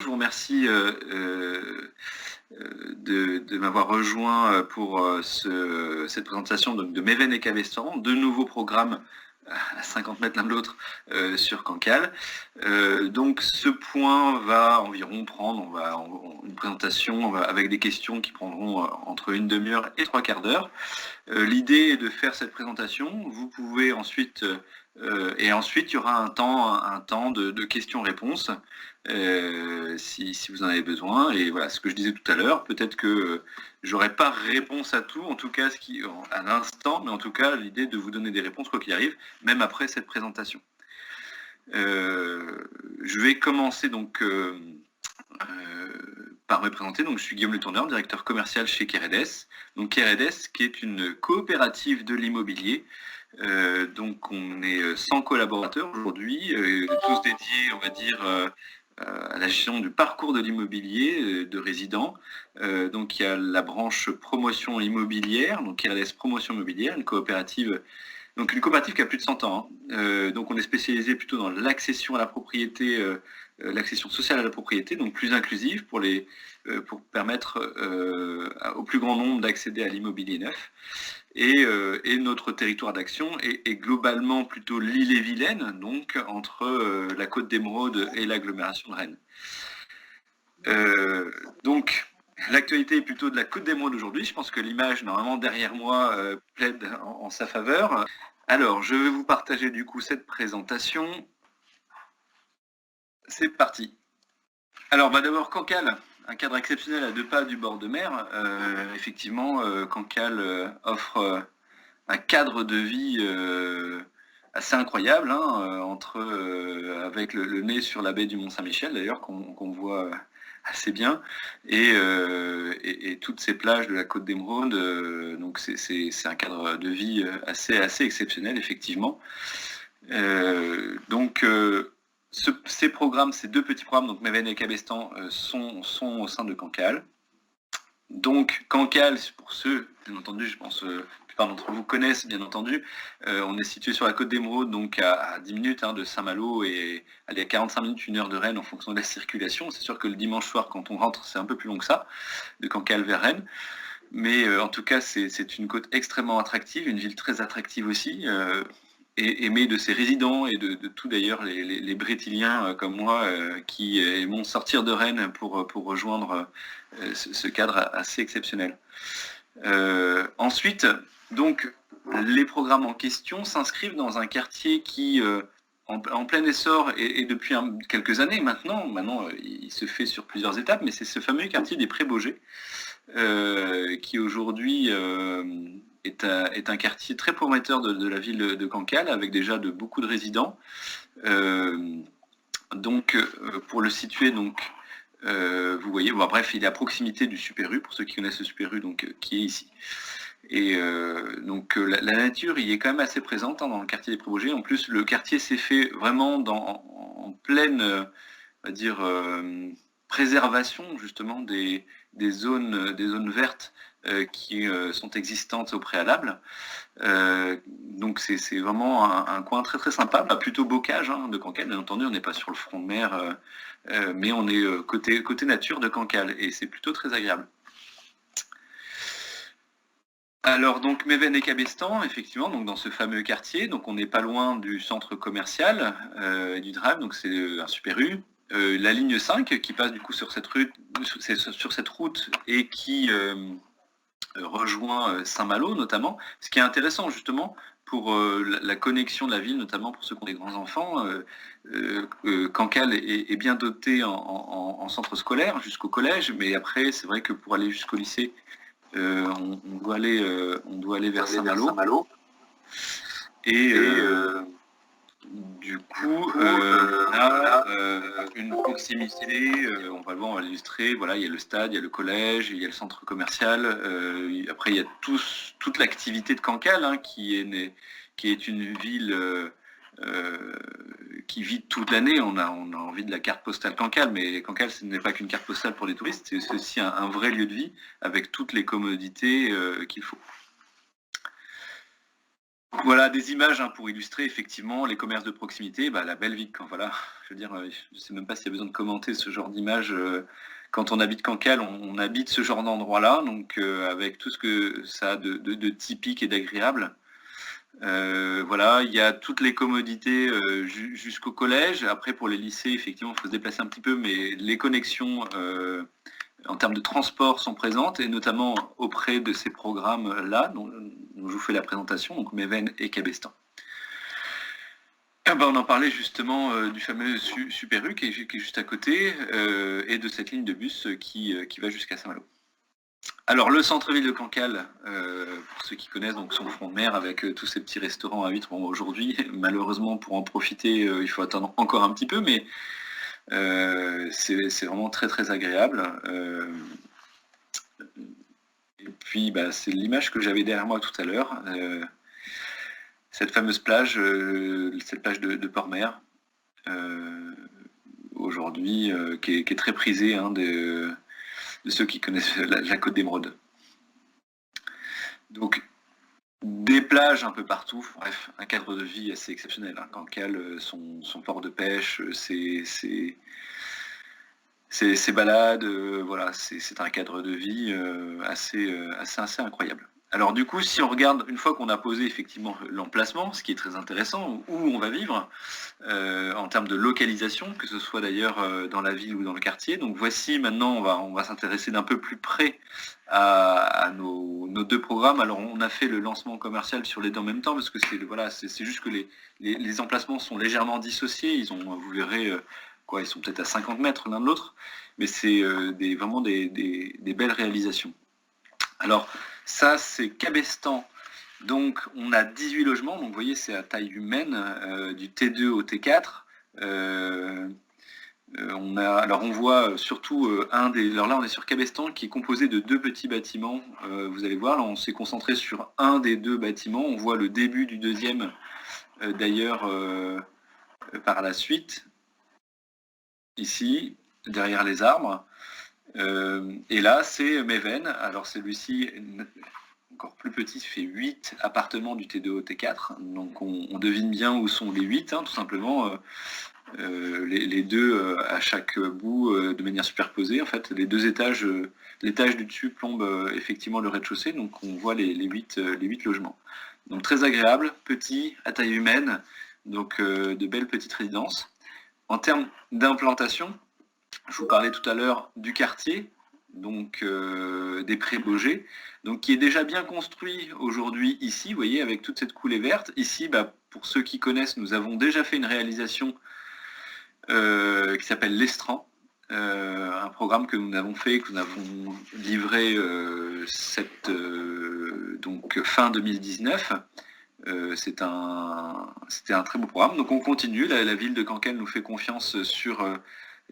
Je vous remercie de m'avoir rejoint pour cette présentation donc, de Méven et Cabestan, deux nouveaux programmes à 50 mètres l'un de l'autre sur Cancale. Donc ce point va environ prendre une présentation avec des questions qui prendront entre une demi-heure et trois quarts d'heure. L'idée est de faire cette présentation. Vous pouvez ensuite et ensuite il y aura un temps de questions-réponses si vous en avez besoin. Et voilà ce que je disais tout à l'heure. Peut-être que j'aurai pas réponse à tout, en tout cas à l'instant, mais en tout cas l'idée de vous donner des réponses quoi qu'il arrive, même après cette présentation. Je vais commencer donc par me présenter. Donc, je suis Guillaume Le Tourneur, directeur commercial chez Keredes. Donc, Keredes, qui est une coopérative de l'immobilier. Donc, on est 100 collaborateurs aujourd'hui, tous dédiés, on va dire, à la gestion du parcours de l'immobilier de résidents. Donc, il y a la branche promotion immobilière, donc Keredes Promotion Immobilière, une coopérative. Donc une coopérative qui a plus de 100 ans. Donc on est spécialisé plutôt dans l'accession à la propriété, l'accession sociale à la propriété, donc plus inclusive pour permettre au plus grand nombre d'accéder à l'immobilier neuf. Et notre territoire d'action est globalement plutôt l'Ille-et-Vilaine, donc entre la Côte d'Émeraude et l'agglomération de Rennes. Donc l'actualité est plutôt de la Côte d'Émeraude aujourd'hui. Je pense que l'image, normalement, derrière moi, plaide en sa faveur. Alors, je vais vous partager du coup cette présentation. C'est parti. Alors, d'abord, Cancale, un cadre exceptionnel à 2 pas du bord de mer. Effectivement, Cancale offre un cadre de vie assez incroyable, hein, avec le nez sur la baie du Mont-Saint-Michel, d'ailleurs, qu'on voit assez bien, et toutes ces plages de la Côte d'Émeraude. Donc c'est un cadre de vie assez exceptionnel, effectivement. Donc ces programmes, ces deux petits programmes, donc Méven et Cabestan, sont au sein de Cancale. Donc Cancale, pour ceux, bien entendu, je pense la plupart d'entre vous connaissent, bien entendu, on est situé sur la Côte d'Émeraude, donc à 10 minutes de Saint-Malo, et à 45 minutes, 1 heure de Rennes en fonction de la circulation. C'est sûr que le dimanche soir, quand on rentre, c'est un peu plus long que ça, de Cancale vers Rennes. Mais en tout cas, c'est une côte extrêmement attractive, une ville très attractive aussi, et aimée de ses résidents et de tout d'ailleurs les Brétiliens comme moi qui aimons sortir de Rennes pour rejoindre ce cadre assez exceptionnel. Ensuite, donc, les programmes en question s'inscrivent dans un quartier qui, en plein essor, et depuis quelques années maintenant, il se fait sur plusieurs étapes, mais c'est ce fameux quartier des Pré-Baugés, qui aujourd'hui est un quartier très prometteur de la ville de Cancale, avec déjà beaucoup de résidents. Donc, pour le situer, donc, vous voyez, bon, bref, il est à proximité du Super U, pour ceux qui connaissent le Super U, donc, qui est ici. Et donc la nature y est quand même assez présente dans le quartier des Pré-Baugés. En plus, le quartier s'est fait vraiment en pleine, on va dire, préservation justement des zones vertes qui sont existantes au préalable. Donc c'est vraiment un coin très très sympa, plutôt bocage de Cancale, bien entendu, on n'est pas sur le front de mer, mais on est côté nature de Cancale, et c'est plutôt très agréable. Alors donc Méven et Cabestan, effectivement, donc dans ce fameux quartier, donc on n'est pas loin du centre commercial et du Drive, donc c'est un Super U. La ligne 5 qui passe du coup sur cette route et qui rejoint Saint-Malo notamment, ce qui est intéressant justement pour la connexion de la ville, notamment pour ceux qui ont des grands-enfants. Cancale est bien doté en centre scolaire jusqu'au collège, mais après c'est vrai que pour aller jusqu'au lycée, on doit aller vers Saint-Malo. Et du coup, on a une proximité, on va le voir, on va l'illustrer. Voilà, il y a le stade, il y a le collège, il y a le centre commercial. Après, il y a toute l'activité de Cancale, qui est une ville qui vit toute l'année. On a envie de la carte postale Cancale, mais Cancale, ce n'est pas qu'une carte postale pour les touristes, c'est aussi un vrai lieu de vie avec toutes les commodités qu'il faut. Voilà des images pour illustrer effectivement les commerces de proximité, la belle vie. Voilà, je veux dire, je ne sais même pas s'il y a besoin de commenter ce genre d'image. Quand on habite Cancale, on habite ce genre d'endroit-là, donc avec tout ce que ça a de typique et d'agréable. Voilà, il y a toutes les commodités jusqu'au collège. Après, pour les lycées, effectivement, il faut se déplacer un petit peu, mais les connexions en termes de transport sont présentes, et notamment auprès de ces programmes-là, dont je vous fais la présentation, donc Méven et Cabestan. On en parlait justement du fameux Super U qui est juste à côté, et de cette ligne de bus qui va jusqu'à Saint-Malo. Alors le centre-ville de Cancale, pour ceux qui connaissent, donc son front de mer avec tous ces petits restaurants à huîtres. Bon, aujourd'hui, malheureusement, pour en profiter, il faut attendre encore un petit peu, mais c'est vraiment très très agréable. Et puis c'est l'image que j'avais derrière moi tout à l'heure, cette fameuse plage, cette plage de Port-Mer, aujourd'hui, qui est très prisée de ceux qui connaissent la côte d'Émeraude. Donc des plages un peu partout, bref, un cadre de vie assez exceptionnel. Cancale, son port de pêche, ses balades, voilà, c'est un cadre de vie assez incroyable. Alors du coup, si on regarde, une fois qu'on a posé effectivement l'emplacement, ce qui est très intéressant, où on va vivre, en termes de localisation, que ce soit d'ailleurs dans la ville ou dans le quartier. Donc voici maintenant, on va s'intéresser d'un peu plus près à nos deux programmes. Alors on a fait le lancement commercial sur les deux en même temps, parce que c'est juste que les emplacements sont légèrement dissociés. Vous verrez, ils sont peut-être à 50 mètres l'un de l'autre, mais c'est vraiment des belles réalisations. Alors ça, c'est Cabestan. Donc on a 18 logements, donc vous voyez c'est à taille humaine, du T2 au T4. On voit surtout alors là on est sur Cabestan qui est composé de deux petits bâtiments. Vous allez voir, là on s'est concentré sur un des deux bâtiments. On voit le début du deuxième d'ailleurs par la suite, ici, derrière les arbres. Et là c'est Méven. Alors celui-ci, encore plus petit, fait 8 appartements du T2 au T4. Donc on devine bien où sont les 8, tout simplement. Les deux à chaque bout de manière superposée. En fait, les deux étages, l'étage du dessus plombe effectivement le rez-de-chaussée, donc on voit les 8 logements. Donc très agréable, petit, à taille humaine, donc de belles petites résidences. En termes d'implantation, je vous parlais tout à l'heure du quartier, donc des Prés-Baugé, donc qui est déjà bien construit aujourd'hui ici, vous voyez, avec toute cette coulée verte. Ici, pour ceux qui connaissent, nous avons déjà fait une réalisation qui s'appelle l'Estran, un programme que nous avons fait, que nous avons livré donc fin 2019. C'était un très beau programme. Donc on continue, la ville de Cancale nous fait confiance sur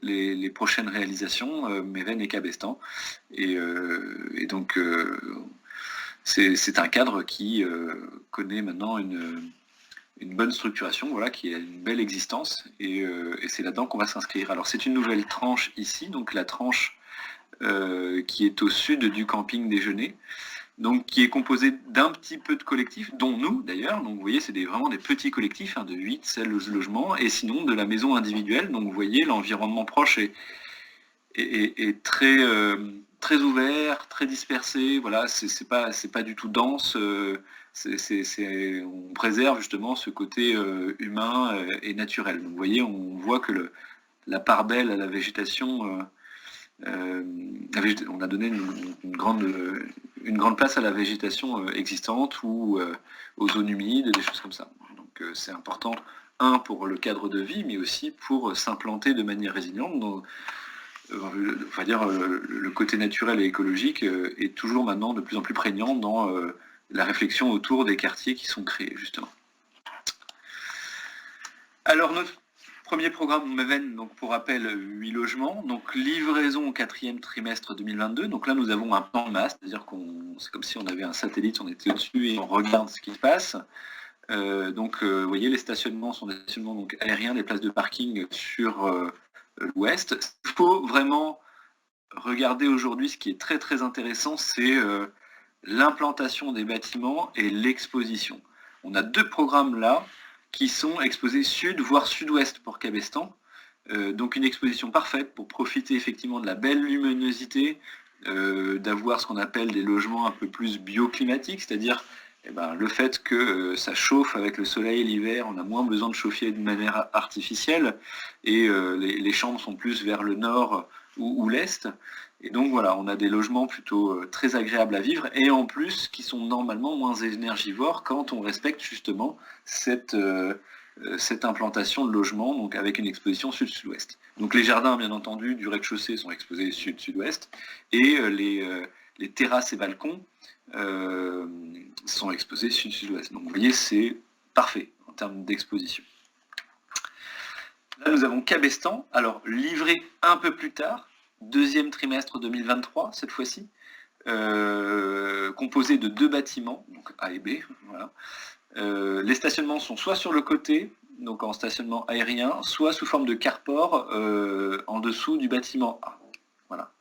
les prochaines réalisations, Méven et Cabestan. Et donc c'est un cadre qui connaît maintenant une bonne structuration, voilà, qui a une belle existence, et c'est là-dedans qu'on va s'inscrire. Alors c'est une nouvelle tranche ici, donc la tranche qui est au sud du camping déjeuner, donc qui est composée d'un petit peu de collectifs, dont nous d'ailleurs. Donc vous voyez, c'est vraiment des petits collectifs, de 8-16 logements, et sinon de la maison individuelle. Donc vous voyez, l'environnement proche est très, très ouvert, très dispersé. Voilà, c'est pas du tout dense. On préserve justement ce côté humain et naturel. Donc vous voyez, on voit que la part belle à la végétation, on a donné une grande place à la végétation existante, ou aux zones humides, des choses comme ça. Donc c'est important, pour le cadre de vie, mais aussi pour s'implanter de manière résiliente. Donc, on va dire, le côté naturel et écologique est toujours maintenant de plus en plus prégnant dans la réflexion autour des quartiers qui sont créés, justement. Alors, notre premier programme Méven, donc pour rappel, 8 logements, donc livraison au 4e trimestre 2022. Donc là, nous avons un plan de masse, c'est-à-dire c'est comme si on avait un satellite, on était au-dessus et on regarde ce qui se passe. Donc, vous voyez, les stationnements sont des stationnements donc aériens, des places de parking sur l'ouest. Il faut vraiment regarder aujourd'hui, ce qui est très très intéressant, c'est l'implantation des bâtiments et l'exposition. on a 2 programmes là qui sont exposés sud, voire sud-ouest pour Cabestan. Donc une exposition parfaite pour profiter effectivement de la belle luminosité, d'avoir ce qu'on appelle des logements un peu plus bioclimatiques, c'est-à-dire le fait que ça chauffe avec le soleil l'hiver, on a moins besoin de chauffer de manière artificielle, et les chambres sont plus vers le nord ou l'est. Et donc voilà, on a des logements plutôt très agréables à vivre, et en plus qui sont normalement moins énergivores quand on respecte justement cette implantation de logement, donc avec une exposition sud-sud-ouest. Donc les jardins, bien entendu, du rez-de-chaussée sont exposés sud-sud-ouest, et les terrasses et balcons sont exposés sud-sud-ouest. Donc vous voyez, c'est parfait en termes d'exposition. Là, nous avons Cabestan, alors livré un peu plus tard, deuxième trimestre 2023, cette fois-ci, composé de 2 bâtiments, donc A et B. Voilà. Les stationnements sont soit sur le côté, donc en stationnement aérien, soit sous forme de carport en dessous du bâtiment A. Voilà.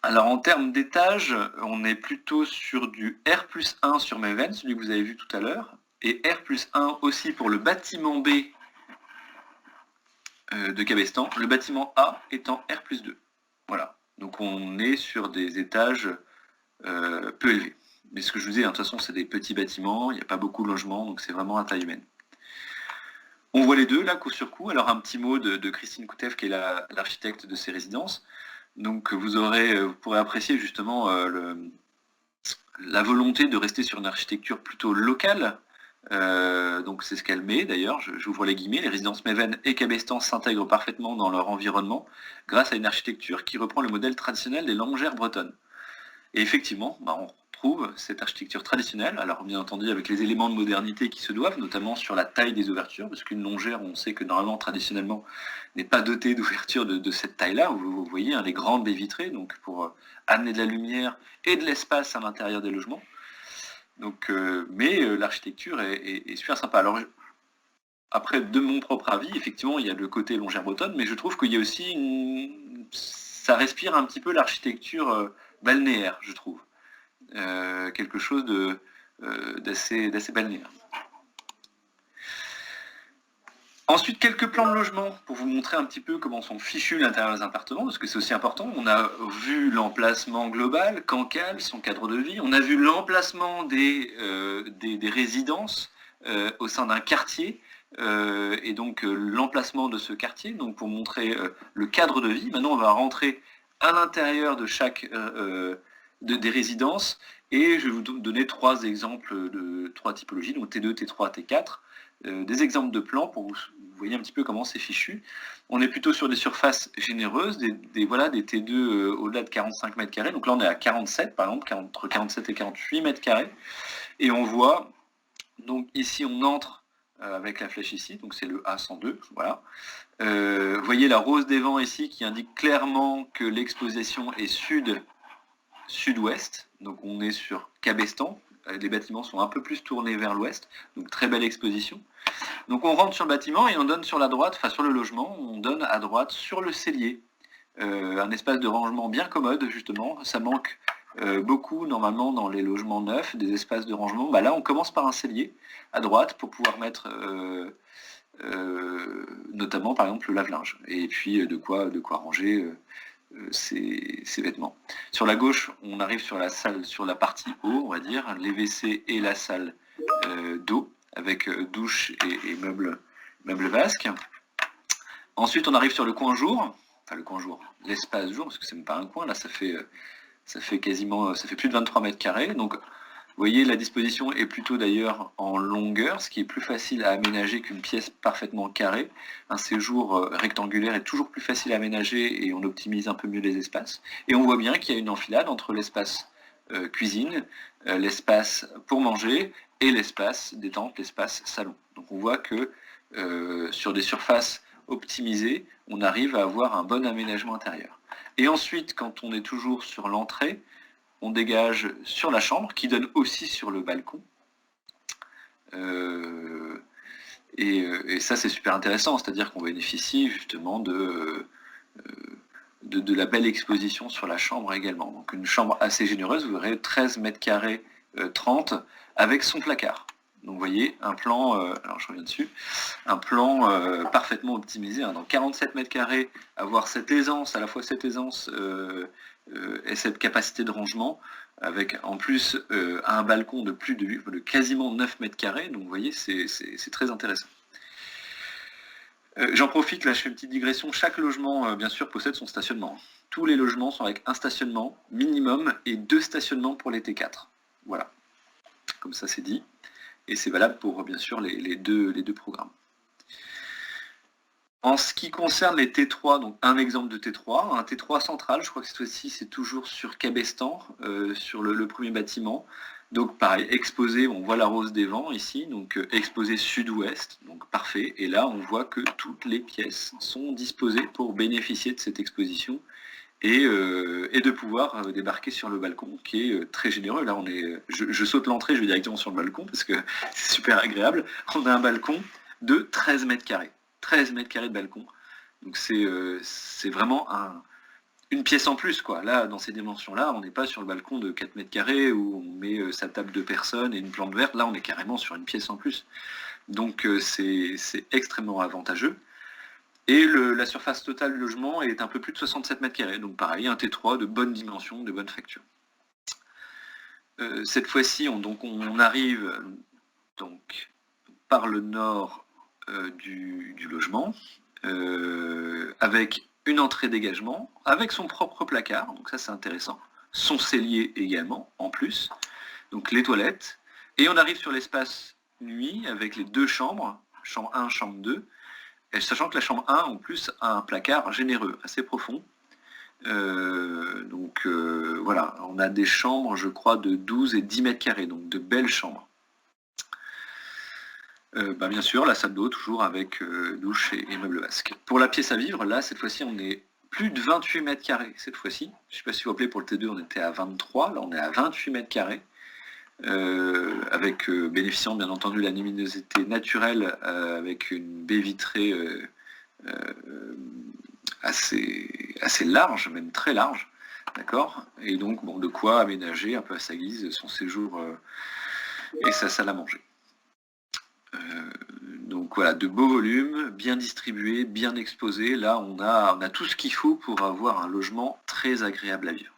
Alors en termes d'étage, on est plutôt sur du R+1 sur Meven, celui que vous avez vu tout à l'heure, et R+1 aussi pour le bâtiment B de Cabestan, le bâtiment A étant R+2. Voilà, donc on est sur des étages peu élevés. Mais ce que je vous disais, de toute façon, c'est des petits bâtiments, il n'y a pas beaucoup de logements, donc c'est vraiment à taille humaine. On voit les deux, là, coup sur coup. Alors un petit mot de Christine Koutev, qui est l'architecte de ces résidences. Donc vous pourrez apprécier justement la volonté de rester sur une architecture plutôt locale. Donc c'est ce qu'elle met d'ailleurs, j'ouvre les guillemets, les résidences Meven et Cabestan s'intègrent parfaitement dans leur environnement grâce à une architecture qui reprend le modèle traditionnel des longères bretonnes. Et effectivement, on retrouve cette architecture traditionnelle, alors bien entendu avec les éléments de modernité qui se doivent, notamment sur la taille des ouvertures, parce qu'une longère, on sait que normalement, traditionnellement, n'est pas dotée d'ouvertures de cette taille-là. Vous voyez, les grandes baies vitrées, donc pour amener de la lumière et de l'espace à l'intérieur des logements. Donc, mais l'architecture est super sympa. Alors, après, de mon propre avis, effectivement, il y a le côté longère bretonne, mais je trouve qu'il y a aussi ça respire un petit peu l'architecture balnéaire, je trouve. Quelque chose d'assez balnéaire. Ensuite, quelques plans de logement pour vous montrer un petit peu comment sont fichus l'intérieur des appartements, parce que c'est aussi important. On a vu l'emplacement global, Cancale, son cadre de vie. On a vu l'emplacement des résidences au sein d'un quartier, et donc l'emplacement de ce quartier, donc pour montrer le cadre de vie. Maintenant, on va rentrer à l'intérieur de chaque des résidences, et je vais vous donner 3 exemples de 3 typologies, donc T2, T3, T4. Des exemples de plans pour vous voyez un petit peu comment c'est fichu. On est plutôt sur des surfaces généreuses, des T2 au-delà de 45 mètres carrés. Donc là on est à 47 par exemple, entre 47 et 48 mètres carrés. Et on voit, donc ici on entre avec la flèche ici, donc c'est le A102, voilà. Vous voyez la rose des vents ici qui indique clairement que l'exposition est sud-ouest, donc on est sur Cabestan. Les bâtiments sont un peu plus tournés vers l'ouest, donc très belle exposition. Donc on rentre sur le bâtiment et on donne sur la droite, enfin sur le logement, on donne à droite sur le cellier. Un espace de rangement bien commode justement, ça manque beaucoup normalement dans les logements neufs, des espaces de rangement. Là on commence par un cellier à droite pour pouvoir mettre notamment par exemple le lave-linge, et puis de quoi ranger ces vêtements. Sur la gauche, on arrive sur la salle, sur la partie haut, on va dire, les WC et la salle d'eau, avec douche et meubles vasques. Ensuite, on arrive sur le coin jour, enfin le coin jour, l'espace jour, parce que c'est même pas un coin, là ça fait plus de 23 mètres carrés. Donc vous voyez, la disposition est plutôt d'ailleurs en longueur, ce qui est plus facile à aménager qu'une pièce parfaitement carrée. Un séjour rectangulaire est toujours plus facile à aménager et on optimise un peu mieux les espaces. Et on voit bien qu'il y a une enfilade entre l'espace cuisine, l'espace pour manger et l'espace détente, l'espace salon. Donc on voit que sur des surfaces optimisées, on arrive à avoir un bon aménagement intérieur. Et ensuite, quand on est toujours sur l'entrée, on dégage sur la chambre, qui donne aussi sur le balcon. Et ça, c'est super intéressant, c'est-à-dire qu'on bénéficie justement de la belle exposition sur la chambre également. Donc une chambre assez généreuse, vous verrez 13 mètres carrés 30 avec son placard. Donc vous voyez, un plan, alors je reviens dessus, un plan parfaitement optimisé, hein, dans 47 mètres carrés, avoir cette aisance, à la fois cette aisance et cette capacité de rangement, avec en plus un balcon de de quasiment 9 mètres carrés, donc vous voyez, c'est très intéressant. J'en profite, là je fais une petite digression, chaque logement bien sûr possède son stationnement. Tous les logements sont avec un stationnement minimum et 2 stationnements pour les T4. Voilà, comme ça c'est dit. Et c'est valable pour bien sûr les deux programmes. En ce qui concerne les T3, donc un exemple de T3, un T3 central, je crois que cette fois-ci c'est toujours sur Cabestan, sur le premier bâtiment. Donc pareil, exposé, on voit la Rose des Vents ici, donc exposé sud-ouest, donc parfait. Et là on voit que toutes les pièces sont disposées pour bénéficier de cette exposition et de pouvoir débarquer sur le balcon qui est très généreux. Là je saute l'entrée, je vais directement sur le balcon parce que c'est super agréable. On a un balcon de 13 mètres carrés. 13 mètres carrés de balcon. Donc c'est vraiment une pièce en plus, quoi. Là, dans ces dimensions-là, on n'est pas sur le balcon de 4 mètres carrés où on met sa table de personnes et une plante verte. Là, on est carrément sur une pièce en plus. Donc c'est extrêmement avantageux. Et la surface totale du logement est un peu plus de 67 mètres carrés. Donc pareil, un T3 de bonne dimension, de bonne facture. Cette fois-ci, on arrive donc par le nord du logement, avec une entrée dégagement, avec son propre placard, donc ça c'est intéressant, son cellier également, en plus, donc les toilettes, et on arrive sur l'espace nuit, avec les 2 chambres, chambre 1, chambre 2, et sachant que la chambre 1, en plus, a un placard généreux, assez profond, donc voilà, on a des chambres, je crois, de 12 et 10 mètres carrés, donc de belles chambres. Bien sûr, la salle d'eau, toujours avec douche et meubles vasques. Pour la pièce à vivre, là, cette fois-ci, on est plus de 28 mètres carrés, cette fois-ci. Je ne sais pas si vous vous rappelez, pour le T2, on était à 23, là, on est à 28 mètres carrés, avec bénéficiant, bien entendu, de la luminosité naturelle, avec une baie vitrée assez large, même très large, d'accord. Et donc, bon, de quoi aménager un peu à sa guise son séjour et sa salle à manger. Donc voilà, de beaux volumes, bien distribués, bien exposés. Là, on a tout ce qu'il faut pour avoir un logement très agréable à vivre.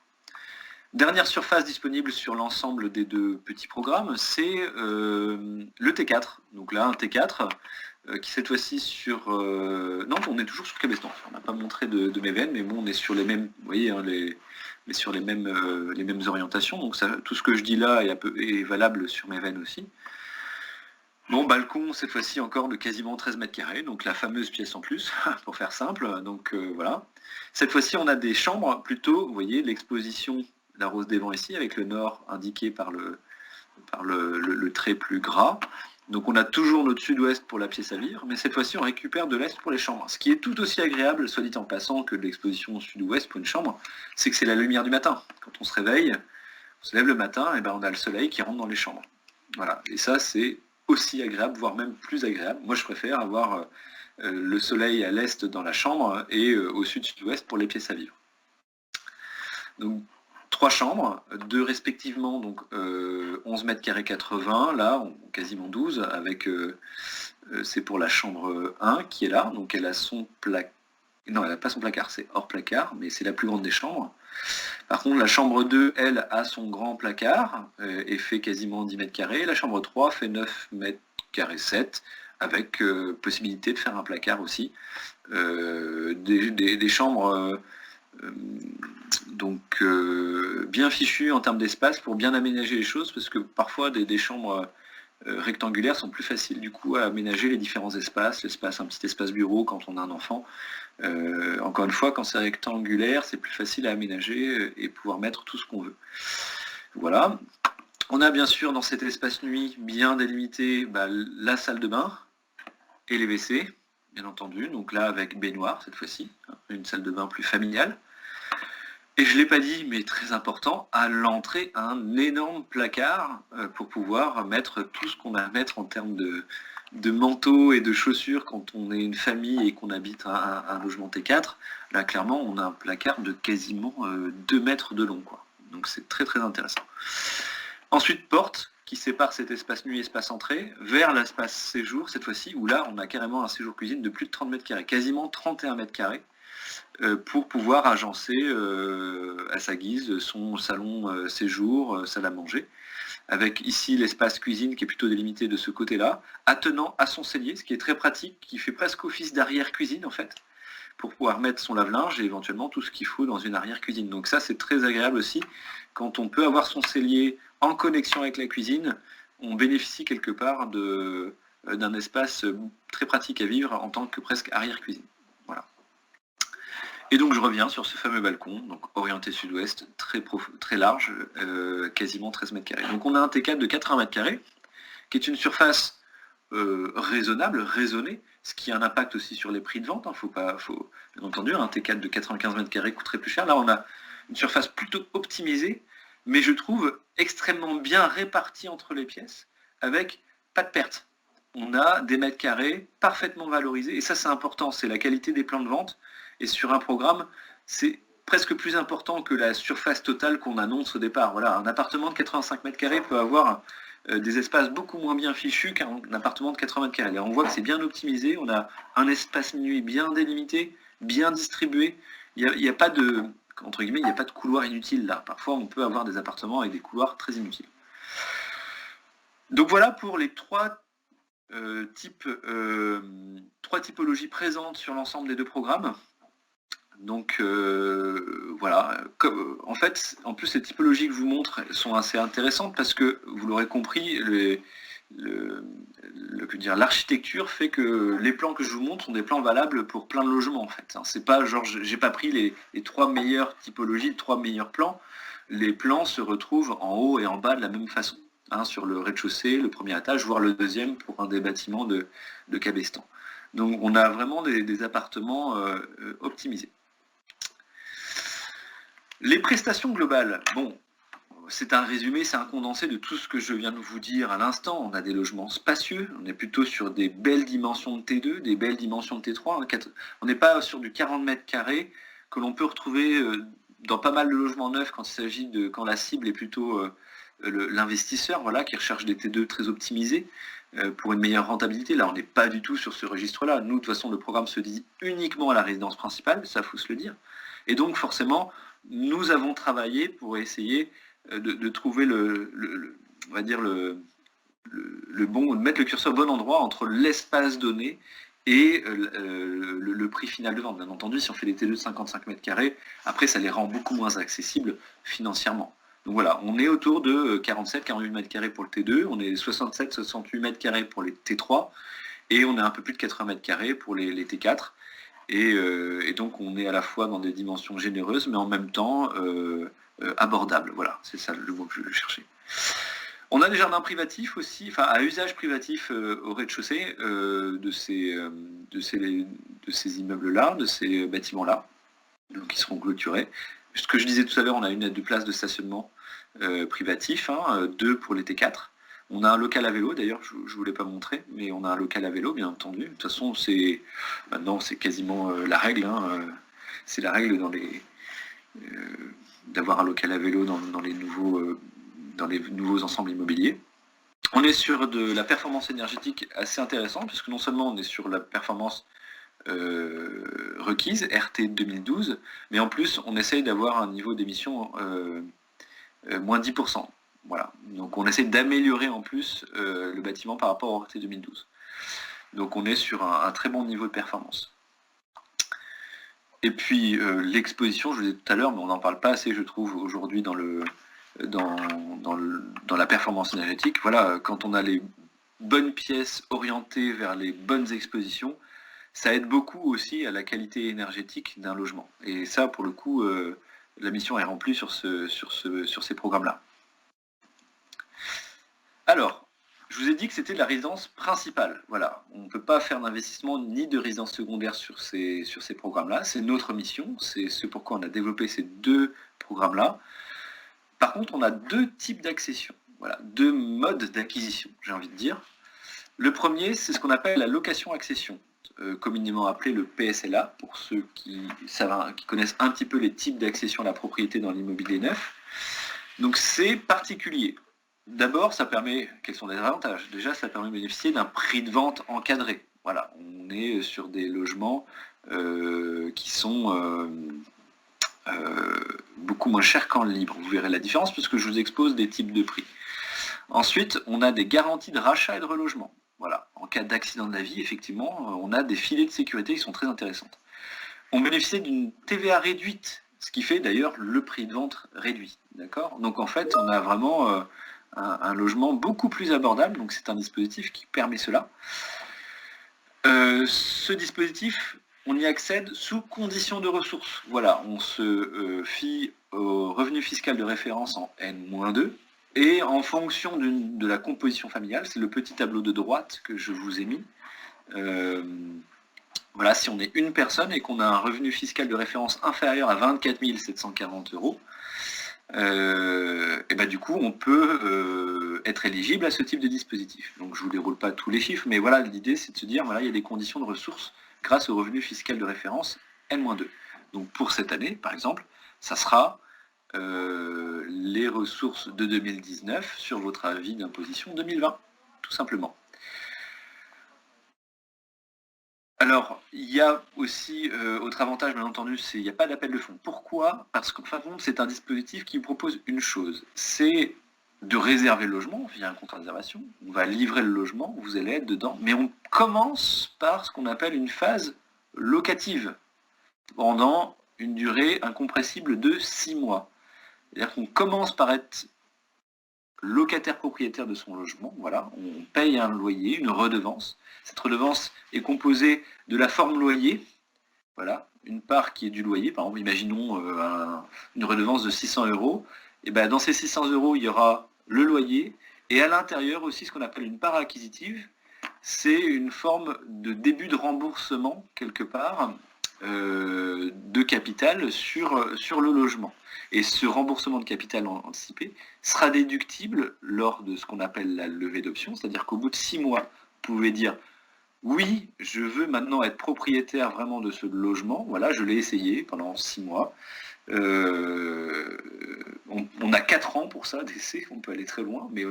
Dernière surface disponible sur l'ensemble des 2 petits programmes, c'est le T4. Donc là, un T4 qui cette fois-ci sur... Non, on est toujours sur Cabestan. On n'a pas montré de Méven, mais bon, on est sur les mêmes... Vous voyez, hein, sur les mêmes orientations. Donc ça, tout ce que je dis là est valable sur Méven aussi. Bon, balcon, cette fois-ci encore de quasiment 13 mètres carrés, donc la fameuse pièce en plus, pour faire simple, donc voilà. Cette fois-ci, on a des chambres, plutôt, vous voyez, l'exposition, la Rose des Vents ici, avec le nord indiqué par le trait plus gras. Donc on a toujours notre sud-ouest pour la pièce à vivre, mais cette fois-ci, on récupère de l'est pour les chambres. Ce qui est tout aussi agréable, soit dit en passant, que de l'exposition sud-ouest pour une chambre, c'est que c'est la lumière du matin. Quand on se réveille, on se lève le matin, et ben on a le soleil qui rentre dans les chambres. Voilà, et ça, c'est aussi agréable, voire même plus agréable. Moi, je préfère avoir le soleil à l'est dans la chambre et au sud-sud-ouest pour les pièces à vivre. Donc, 3 chambres, 2 respectivement, donc 11 mètres carrés 80, là, quasiment 12, avec, c'est pour la chambre 1 qui est là, donc elle a son placard. Non, elle n'a pas son placard, c'est hors placard, mais c'est la plus grande des chambres. Par contre, la chambre 2, elle, a son grand placard et fait quasiment 10 mètres carrés. La chambre 3 fait 9 mètres carrés 7, avec possibilité de faire un placard aussi. Des chambres donc bien fichues en termes d'espace pour bien aménager les choses, parce que parfois des chambres rectangulaires sont plus faciles du coup à aménager les différents espaces, un petit espace bureau quand on a un enfant. Encore une fois, quand c'est rectangulaire, c'est plus facile à aménager et pouvoir mettre tout ce qu'on veut. Voilà. On a bien sûr dans cet espace nuit bien délimité la salle de bain et les WC, bien entendu. Donc là avec baignoire cette fois-ci, une salle de bain plus familiale. Et je ne l'ai pas dit, mais très important, à l'entrée, un énorme placard pour pouvoir mettre tout ce qu'on a à mettre en termes de manteaux et de chaussures quand on est une famille et qu'on habite un logement T4. Là, clairement, on a un placard de quasiment 2 mètres de long, quoi. Donc c'est très très intéressant. Ensuite, porte qui sépare cet espace nuit, espace entrée, vers l'espace séjour, cette fois-ci, où là, on a carrément un séjour cuisine de plus de 30 mètres carrés, quasiment 31 mètres carrés, pour pouvoir agencer à sa guise son salon séjour, salle à manger, avec ici l'espace cuisine qui est plutôt délimité de ce côté-là, attenant à son cellier, ce qui est très pratique, qui fait presque office d'arrière-cuisine en fait, pour pouvoir mettre son lave-linge et éventuellement tout ce qu'il faut dans une arrière-cuisine. Donc ça, c'est très agréable aussi. Quand on peut avoir son cellier en connexion avec la cuisine, on bénéficie quelque part d'un espace très pratique à vivre en tant que presque arrière-cuisine. Voilà. Et donc je reviens sur ce fameux balcon, donc orienté sud-ouest, très large, quasiment 13 mètres carrés. Donc on a un T4 de 80 mètres carrés, qui est une surface raisonnable, raisonnée, ce qui a un impact aussi sur les prix de vente. Bien entendu, un T4 de 95 mètres carrés coûterait plus cher. Là, on a une surface plutôt optimisée, mais je trouve extrêmement bien répartie entre les pièces, avec pas de perte. On a des mètres carrés parfaitement valorisés, et ça c'est important, c'est la qualité des plans de vente. Et sur un programme, c'est presque plus important que la surface totale qu'on annonce au départ. Voilà, un appartement de 85 mètres carrés peut avoir des espaces beaucoup moins bien fichus qu'un appartement de 80 mètres carrés. Et on voit que c'est bien optimisé, on a un espace nuit bien délimité, bien distribué. Il n'y a pas de, entre guillemets, il n'y a pas de couloir inutile là. Parfois, on peut avoir des appartements avec des couloirs très inutiles. Donc voilà pour les trois typologies présentes sur l'ensemble des deux programmes. Donc voilà, en fait, en plus ces typologies que je vous montre sont assez intéressantes parce que, vous l'aurez compris, l'architecture fait que les plans que je vous montre sont des plans valables pour plein de logements en fait. C'est pas genre, j'ai pas pris les trois meilleures typologies, les trois meilleurs plans. Les plans se retrouvent en haut et en bas de la même façon, sur le rez-de-chaussée, le premier étage, voire le deuxième pour un des bâtiments de Cabestan. Donc on a vraiment des appartements optimisés. Les prestations globales, bon, c'est un résumé, c'est un condensé de tout ce que je viens de vous dire à l'instant. On a des logements spacieux, on est plutôt sur des belles dimensions de T2, des belles dimensions de T3. On n'est pas sur du 40 mètres carrés que l'on peut retrouver dans pas mal de logements neufs quand la cible est plutôt l'investisseur, voilà, qui recherche des T2 très optimisés pour une meilleure rentabilité. Là, on n'est pas du tout sur ce registre-là. Nous, de toute façon, le programme se dit uniquement à la résidence principale, ça faut se le dire. Et donc, forcément, nous avons travaillé pour essayer de trouver on va dire de mettre le curseur au bon endroit entre l'espace donné et le prix final de vente. Bien entendu, si on fait des T2 de 55 mètres carrés, après ça les rend beaucoup moins accessibles financièrement. Donc voilà, on est autour de 47-48 mètres carrés pour le T2, on est 67-68 mètres carrés pour les T3, et on est un peu plus de 80 mètres carrés pour les T4. Et donc on est à la fois dans des dimensions généreuses, mais en même temps abordables. Voilà, c'est ça le mot que je cherchais. On a des jardins privatifs aussi, enfin à usage privatif au rez-de-chaussée de ces immeubles-là, de ces bâtiments-là, donc qui seront clôturés. Ce que je disais tout à l'heure, on a une aide de place de stationnement privatif, 2 pour les T4. On a un local à vélo, d'ailleurs, je ne vous l'ai pas montré, mais on a un local à vélo, bien entendu. De toute façon, maintenant, c'est quasiment la règle. C'est la règle d'avoir un local à vélo dans les nouveaux ensembles immobiliers. On est sur de la performance énergétique assez intéressante, puisque non seulement on est sur la performance requise, RT 2012, mais en plus, on essaye d'avoir un niveau d'émission moins 10%. Voilà, donc on essaie d'améliorer en plus le bâtiment par rapport au RT 2012. Donc on est sur un très bon niveau de performance. Et puis l'exposition, je vous disais tout à l'heure, mais on n'en parle pas assez, je trouve, aujourd'hui dans la performance énergétique. Voilà, quand on a les bonnes pièces orientées vers les bonnes expositions, ça aide beaucoup aussi à la qualité énergétique d'un logement. Et ça, pour le coup, la mission est remplie sur ces programmes-là. Alors, je vous ai dit que c'était la résidence principale. Voilà, on ne peut pas faire d'investissement ni de résidence secondaire sur ces programmes-là. C'est notre mission, c'est ce pourquoi on a développé ces deux programmes-là. Par contre, on a deux types d'accession, voilà, deux modes d'acquisition, j'ai envie de dire. Le premier, c'est ce qu'on appelle la location-accession, communément appelé le PSLA, pour ceux qui connaissent un petit peu les types d'accession à la propriété dans l'immobilier neuf. Donc c'est particulier. D'abord, ça permet, quels sont les avantages? Déjà, ça permet de bénéficier d'un prix de vente encadré. Voilà, on est sur des logements qui sont beaucoup moins chers qu'en libre. Vous verrez la différence puisque je vous expose des types de prix. Ensuite, on a des garanties de rachat et de relogement. Voilà, en cas d'accident de la vie, effectivement, on a des filets de sécurité qui sont très intéressantes. On bénéficie d'une TVA réduite, ce qui fait d'ailleurs le prix de vente réduit. D'accord? Donc en fait, on a vraiment un logement beaucoup plus abordable, donc c'est un dispositif qui permet cela. Ce dispositif, on y accède sous condition de ressources. Voilà, on se fie au revenu fiscal de référence en N-2, et en fonction de la composition familiale, c'est le petit tableau de droite que je vous ai mis. Voilà, si on est une personne et qu'on a un revenu fiscal de référence inférieur à 24 740 euros, et ben du coup, on peut être éligible à ce type de dispositif. Donc je ne vous déroule pas tous les chiffres, mais voilà, l'idée c'est de se dire, voilà, il y a des conditions de ressources grâce au revenu fiscal de référence N-2. Donc pour cette année, par exemple, ça sera les ressources de 2019 sur votre avis d'imposition 2020, tout simplement. Alors, il y a aussi, autre avantage, bien entendu, c'est qu'il n'y a pas d'appel de fonds. Pourquoi? Parce qu'en fin de compte, c'est un dispositif qui propose une chose, c'est de réserver le logement via un contrat de réservation. On va livrer le logement, vous allez être dedans, mais on commence par ce qu'on appelle une phase locative, pendant une durée incompressible de 6 mois. C'est-à-dire qu'on commence par être locataire propriétaire de son logement, voilà, on paye un loyer, une redevance. Cette redevance est composée de la forme loyer, voilà, une part qui est du loyer, par exemple, imaginons une redevance de 600 euros, et ben dans ces 600 euros, il y aura le loyer, et à l'intérieur aussi ce qu'on appelle une part acquisitive, c'est une forme de début de remboursement, quelque part, de capital sur le logement. Et ce remboursement de capital anticipé sera déductible lors de ce qu'on appelle la levée d'options, c'est-à-dire qu'au bout de 6 mois, vous pouvez dire oui, je veux maintenant être propriétaire vraiment de ce logement, voilà, je l'ai essayé pendant 6 mois. On a 4 ans pour ça d'essai, on peut aller très loin, mais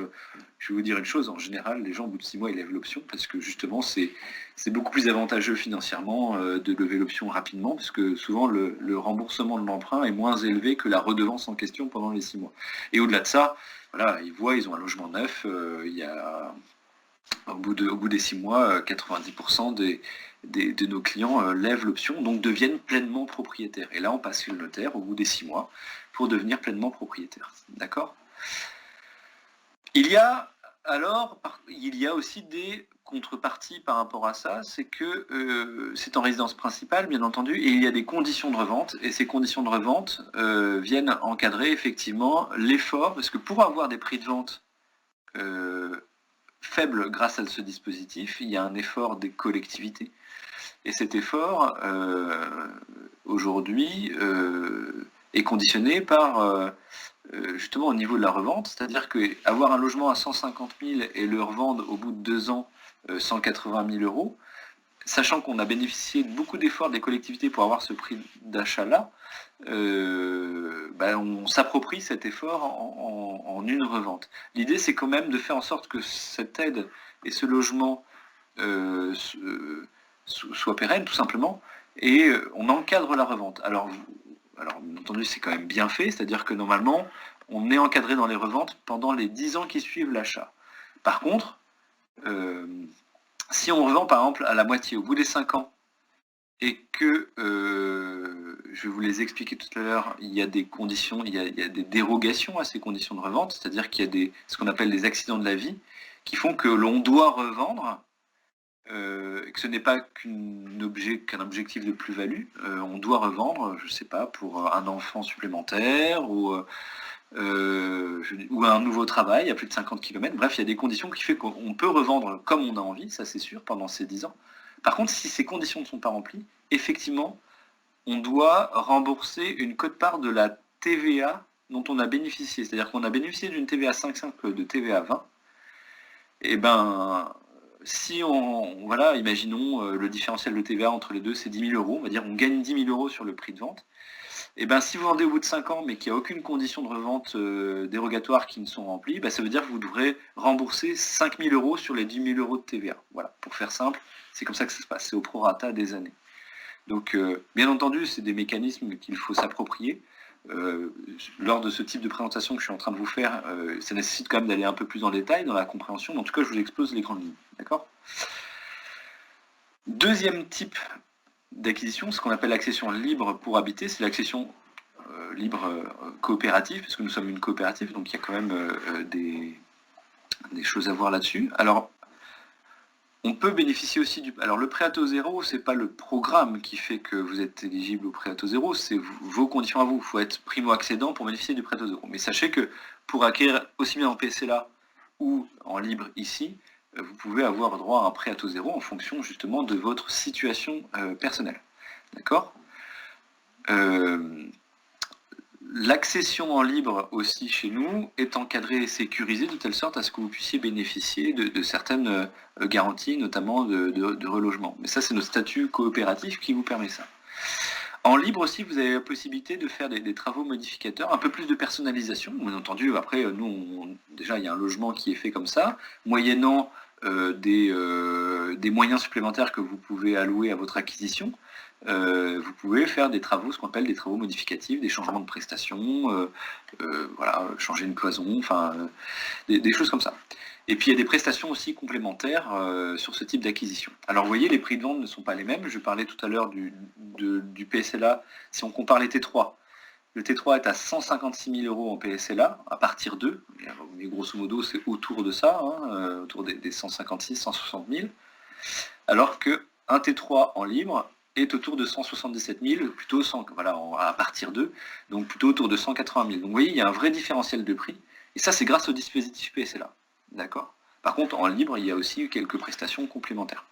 je vais vous dire une chose, en général, les gens au bout de 6 mois, ils lèvent l'option, parce que justement, c'est beaucoup plus avantageux financièrement de lever l'option rapidement, parce que souvent, le remboursement de l'emprunt est moins élevé que la redevance en question pendant les 6 mois. Et au-delà de ça, voilà, ils ont un logement neuf, il y a... Au bout des 6 mois, 90% de nos clients lèvent l'option, donc deviennent pleinement propriétaires. Et là, on passe chez le notaire au bout des 6 mois pour devenir pleinement propriétaire. D'accord? Il y a aussi des contreparties par rapport à ça, c'est que c'est en résidence principale, bien entendu, et il y a des conditions de revente, et ces conditions de revente viennent encadrer effectivement l'effort, parce que pour avoir des prix de vente faible grâce à ce dispositif, il y a un effort des collectivités. Et cet effort, aujourd'hui, est conditionné par, justement, au niveau de la revente, c'est-à-dire qu'avoir un logement à 150 000 et le revendre au bout de 2 ans 180 000 euros, sachant qu'on a bénéficié de beaucoup d'efforts des collectivités pour avoir ce prix d'achat-là, on s'approprie cet effort en une revente. L'idée, c'est quand même de faire en sorte que cette aide et ce logement soient pérennes, tout simplement, et on encadre la revente. Alors, bien entendu, c'est quand même bien fait, c'est-à-dire que normalement, on est encadré dans les reventes pendant les 10 ans qui suivent l'achat. Par contre, si on revend par exemple à la moitié au bout des 5 ans, et que, je vais vous les expliquer tout à l'heure, il y a des conditions, il y a des dérogations à ces conditions de revente, c'est-à-dire qu'il y a ce qu'on appelle des accidents de la vie, qui font que l'on doit revendre, et que ce n'est pas qu'un objectif de plus-value, on doit revendre, je ne sais pas, pour un enfant supplémentaire, ou un nouveau travail à plus de 50 km, bref, il y a des conditions qui font qu'on peut revendre comme on a envie, ça c'est sûr, pendant ces 10 ans. Par contre, si ces conditions ne sont pas remplies, effectivement, on doit rembourser une quote-part de la TVA dont on a bénéficié. C'est-à-dire qu'on a bénéficié d'une TVA 5,5, de TVA 20. Et ben, si voilà, imaginons le différentiel de TVA entre les deux, c'est 10 000 euros, on va dire on gagne 10 000 euros sur le prix de vente. Et ben si vous vendez au bout de 5 ans, mais qu'il n'y a aucune condition de revente dérogatoire qui ne sont remplies, ça veut dire que vous devrez rembourser 5 000 euros sur les 10 000 euros de TVA. Voilà, pour faire simple, c'est comme ça que ça se passe, c'est au prorata des années. Donc, bien entendu, c'est des mécanismes qu'il faut s'approprier. Lors de ce type de présentation que je suis en train de vous faire, ça nécessite quand même d'aller un peu plus dans le détail, dans la compréhension, mais en tout cas, je vous expose les grandes lignes. D'accord ? Deuxième type d'acquisition, ce qu'on appelle l'accession libre pour habiter, c'est l'accession libre coopérative, parce que nous sommes une coopérative, donc il y a quand même des choses à voir là-dessus. Alors, on peut bénéficier aussi du... Alors le prêt à taux zéro, c'est pas le programme qui fait que vous êtes éligible au prêt à taux zéro, c'est vos conditions à vous. Il faut être primo-accédant pour bénéficier du prêt à taux zéro. Mais sachez que pour acquérir aussi bien en PSLA ou en libre ici, vous pouvez avoir droit à un prêt à taux zéro en fonction justement de votre situation personnelle. D'accord ? L'accession en libre aussi chez nous est encadrée et sécurisée de telle sorte à ce que vous puissiez bénéficier de certaines garanties, notamment de relogement. Mais ça, c'est notre statut coopératif qui vous permet ça. En libre aussi, vous avez la possibilité de faire des travaux modificateurs, un peu plus de personnalisation. Bien entendu, après, nous, déjà, il y a un logement qui est fait comme ça, moyennant des moyens supplémentaires que vous pouvez allouer à votre acquisition. Vous pouvez faire des travaux, ce qu'on appelle des travaux modificatifs, des changements de prestations, voilà, changer une cloison, enfin, des choses comme ça. Et puis il y a des prestations aussi complémentaires sur ce type d'acquisition. Alors vous voyez, les prix de vente ne sont pas les mêmes. Je parlais tout à l'heure du PSLA. Si on compare les T3, le T3 est à 156 000 euros en PSLA, à partir d'eux, mais grosso modo c'est autour de ça, hein, autour des 156, 160 000, alors qu'un T3 en libre est autour de 177 000, plutôt voilà, à partir d'eux, donc plutôt autour de 180 000. Donc vous voyez, il y a un vrai différentiel de prix, et ça c'est grâce au dispositif PSLA. D'accord ? Par contre, en libre, il y a aussi quelques prestations complémentaires.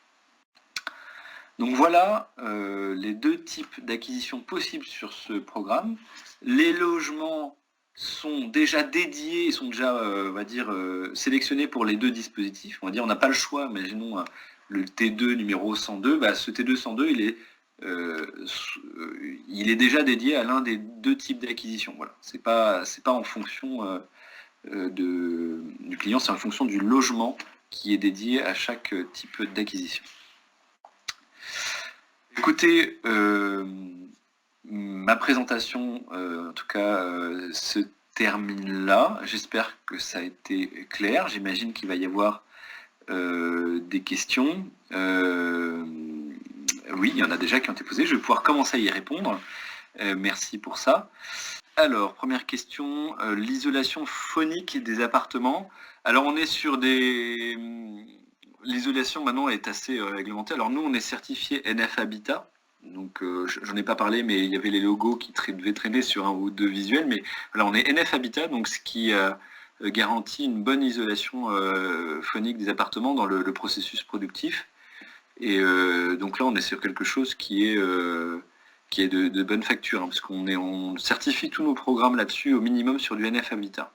Donc voilà les deux types d'acquisition possibles sur ce programme. Les logements sont déjà dédiés, sont déjà, on va dire, sélectionnés pour les deux dispositifs. On va dire, on n'a pas le choix. Imaginons le T2 numéro 102. Ce T2 102, il est déjà dédié à l'un des deux types d'acquisition. Voilà. C'est pas en fonction du client, c'est en fonction du logement qui est dédié à chaque type d'acquisition. Écoutez, ma présentation, en tout cas, se termine là. J'espère que ça a été clair. J'imagine qu'il va y avoir des questions. Oui, il y en a déjà qui ont été posées. Je vais pouvoir commencer à y répondre. Merci pour ça. Alors, première question, l'isolation phonique des appartements. Alors, on est sur des... L'isolation, maintenant, est assez réglementée. Alors, nous, on est certifié NF Habitat. Donc, j'en ai pas parlé, mais il y avait les logos qui devaient traîner sur un ou deux visuels. Mais voilà, on est NF Habitat, donc ce qui garantit une bonne isolation phonique des appartements dans le processus productif. Et donc là, on est sur quelque chose qui est de bonne facture, hein, parce on certifie tous nos programmes là-dessus au minimum sur du NF Habitat.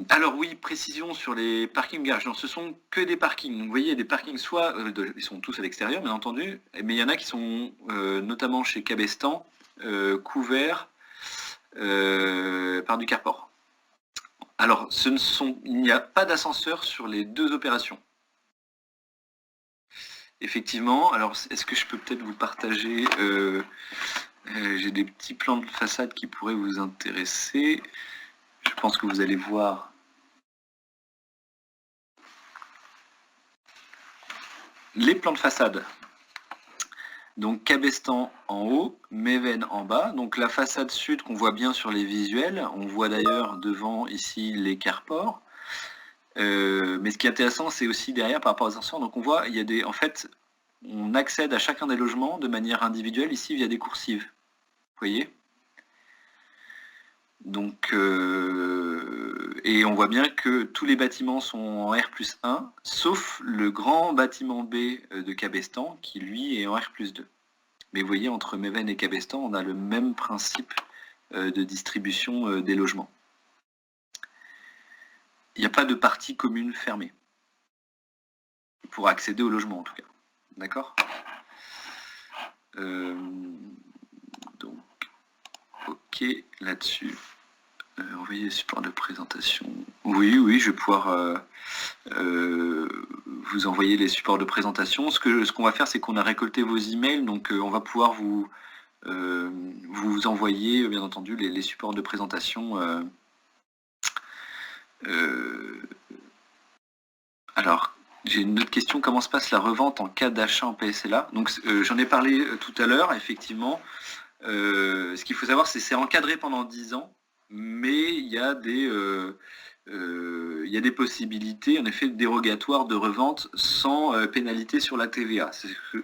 Alors oui, précision sur les parkings garages. Non, ce sont que des parkings. Donc, vous voyez, des parkings soit, ils sont tous à l'extérieur, bien entendu, mais il y en a qui sont, notamment chez Cabestan, couverts par du carport. Alors, il n'y a pas d'ascenseur sur les deux opérations. Effectivement, alors est-ce que je peux peut-être vous partager, j'ai des petits plans de façade qui pourraient vous intéresser. Je pense que vous allez voir les plans de façade. Donc Cabestan en haut, Méven en bas. Donc la façade sud qu'on voit bien sur les visuels. On voit d'ailleurs devant ici les carports. Mais ce qui est intéressant, c'est aussi derrière par rapport aux ascenseurs. Donc on voit, il y a des, en fait, on accède à chacun des logements de manière individuelle ici via des coursives. Vous voyez ? Donc, et on voit bien que tous les bâtiments sont en R+1, sauf le grand bâtiment B de Cabestan, qui lui est en R+2. Mais vous voyez, entre Méven et Cabestan, on a le même principe de distribution des logements. Il n'y a pas de partie commune fermée. pour accéder au logement en tout cas. D'accord ? Donc, ok là-dessus. Envoyer support de présentation. Oui, je vais pouvoir vous envoyer les supports de présentation. Ce qu'on va faire, c'est qu'on a récolté vos emails, donc on va pouvoir vous envoyer, bien entendu, les supports de présentation. Alors, j'ai une autre question. Comment se passe la revente en cas d'achat en PSLA ? Donc, j'en ai parlé tout à l'heure, effectivement. Ce qu'il faut savoir, c'est que c'est encadré pendant 10 ans, mais il y a des possibilités, en effet, dérogatoires de revente sans pénalité sur la TVA.